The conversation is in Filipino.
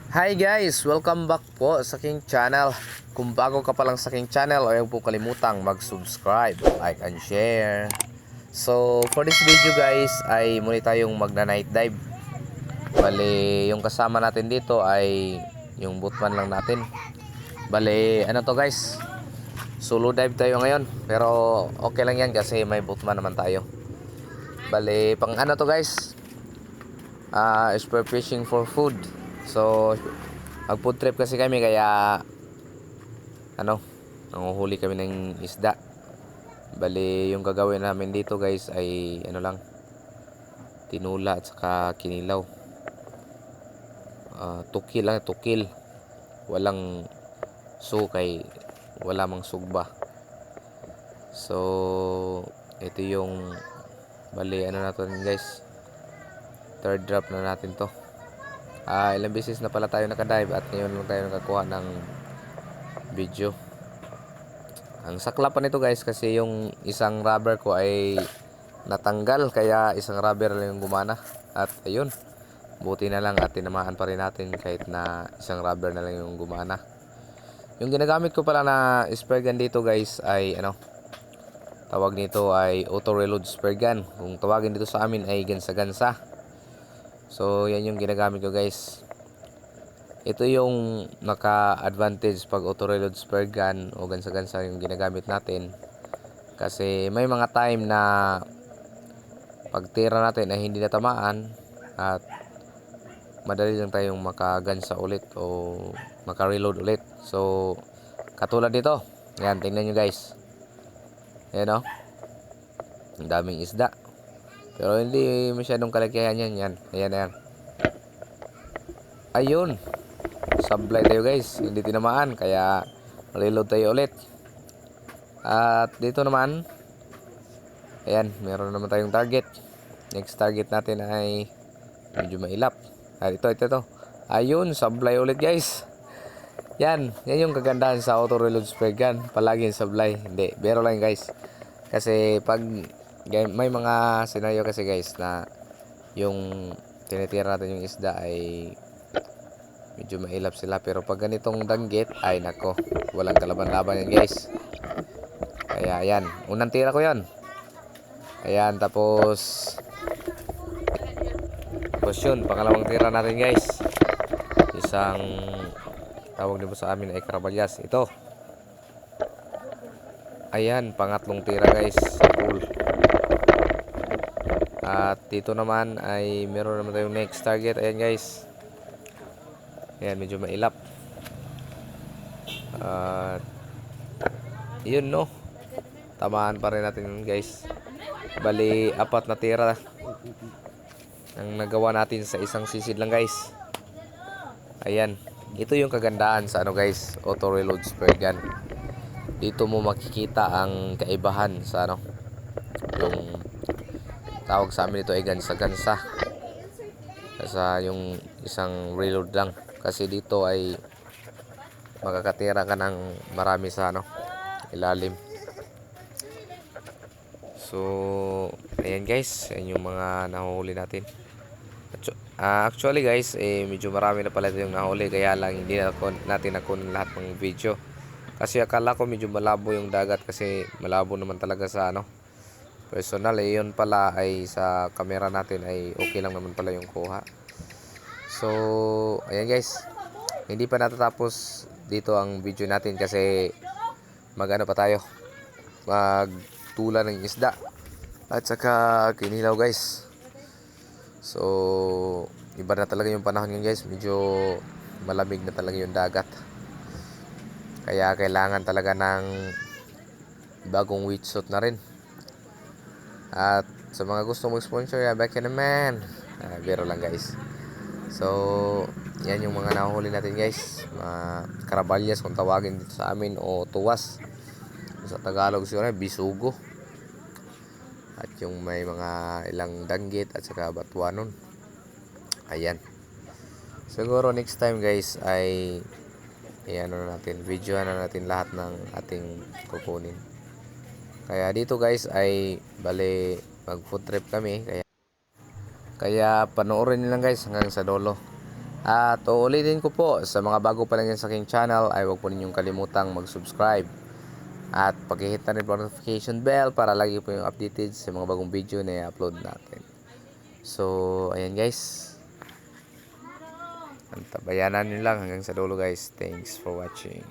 Hi guys! Welcome back po sa aking channel. Kung bago ka pa lang sa aking channel, huwag po kalimutang mag-subscribe, like and share. So for this video guys ay muli tayong magna-night dive. Bale yung kasama natin dito ay yung bootman lang natin. Bale ano to guys, solo dive tayo ngayon. Pero okay lang yan kasi may bootman naman tayo. Bale pang ano to guys, spear fishing for food. So mag food trip kasi kami kaya nanguhuli kami ng isda. Bali yung gagawin namin dito guys ay lang, tinula at saka kinilaw. Tukil lang, tukil. Walang sukay, wala mang sugba. So ito yung bali natin guys, third drop na natin to. Ilang beses na pala tayo nakadive at ngayon lang tayo nakakuha ng video. Ang sakla pa nito guys kasi yung isang rubber ko ay natanggal kaya isang rubber lang yung gumana. At ayun, buti na lang at tinamaan pa rin natin kahit na isang rubber na lang yung gumana. Yung ginagamit ko pala na spear gun dito guys ay tawag nito ay auto reload spear gun. Kung tawagin dito sa amin ay gansa-gansa. So yan yung ginagamit ko guys. Ito yung naka-advantage pag auto reload spear gun o gansa-gansa yung ginagamit natin. Kasi may mga time na pagtira natin ay hindi natamaan at madali lang tayong makagansa ulit o maka-reload ulit. So katulad nito, yan, tingnan nyo guys. Yan o, ang daming isda. Pero hindi masyadong kalakihan yan. Ayan, ayan. Ayun, sablay tayo guys, hindi tinamaan kaya reload tayo ulit. At dito naman, ayan, meron naman tayong target. Next target natin ay medyo mailap. Ito. Ayun, sablay ulit guys. Yan yung kagandahan sa auto reload spear gun. Palaging sablay. Hindi, biro lang guys. Kasi pag may mga senaryo kasi guys na yung tinitira natin yung isda ay medyo mailap sila. Pero pag ganitong danggit, ay nako, walang kalaban-laban yan guys. Kaya ayan, unang tira ko yan. Ayan, tapos yun, pangalawang tira natin guys. Isang tawag din po sa amin ay karabalyas. Ito. Ayan, pangatlong tira guys. Cool. At dito naman ay meron naman tayong next target. Ayan guys. Ayan, medyo mailap. At yun no, tamaan pa rin natin yun guys. Bali, 4 na tira ang nagawa natin sa isang sisid lang guys. Ayan, ito yung kagandahan sa guys, auto reload spear gun. Dito mo makikita ang kaibahan sa yung tawag sa amin ito ay gansa-gansa. Sa yung isang reload lang. Kasi dito ay makakatira ka ng marami sa ilalim. So ayan guys, yan yung mga nahuhuli natin. Actually guys, medyo marami na pala yung nahuli kaya lang hindi natin nakunan lahat ng video. Kasi akala ko medyo malabo yung dagat kasi malabo naman talaga sa personal. Yun pala ay sa camera natin ay okay lang naman pala yung kuha. So ayan guys, hindi pa natatapos dito ang video natin kasi pa tayo, magtula ng isda at saka kinilaw guys. So iba na talaga yung panahon ngayon guys, medyo malamig na talaga yung dagat. Kaya kailangan talaga ng bagong wetsuit na rin. At sa mga gusto mag-sponsor, back in naman. Biro lang guys. So yan yung mga nahuli natin guys, karabalyas kung tawagin dito sa amin, o tuwas sa Tagalog siguro bisugo. At yung may mga ilang danggit at saka batuanon. Ayan, siguro next time guys ay video na natin lahat ng ating kukunin. Kaya dito guys ay bale mag food trip kami, kaya panoorin niyo lang guys hanggang sa dulo. At uulitin ko po, sa mga bago pa lang yan sa aking channel ay huwag po ninyong kalimutang mag-subscribe. At pag-hit na rin po ang notification bell para lagi po yung updated sa mga bagong video na i-upload natin. So, ayan guys. Antabayanan nyo lang hanggang sa dulo guys. Thanks for watching.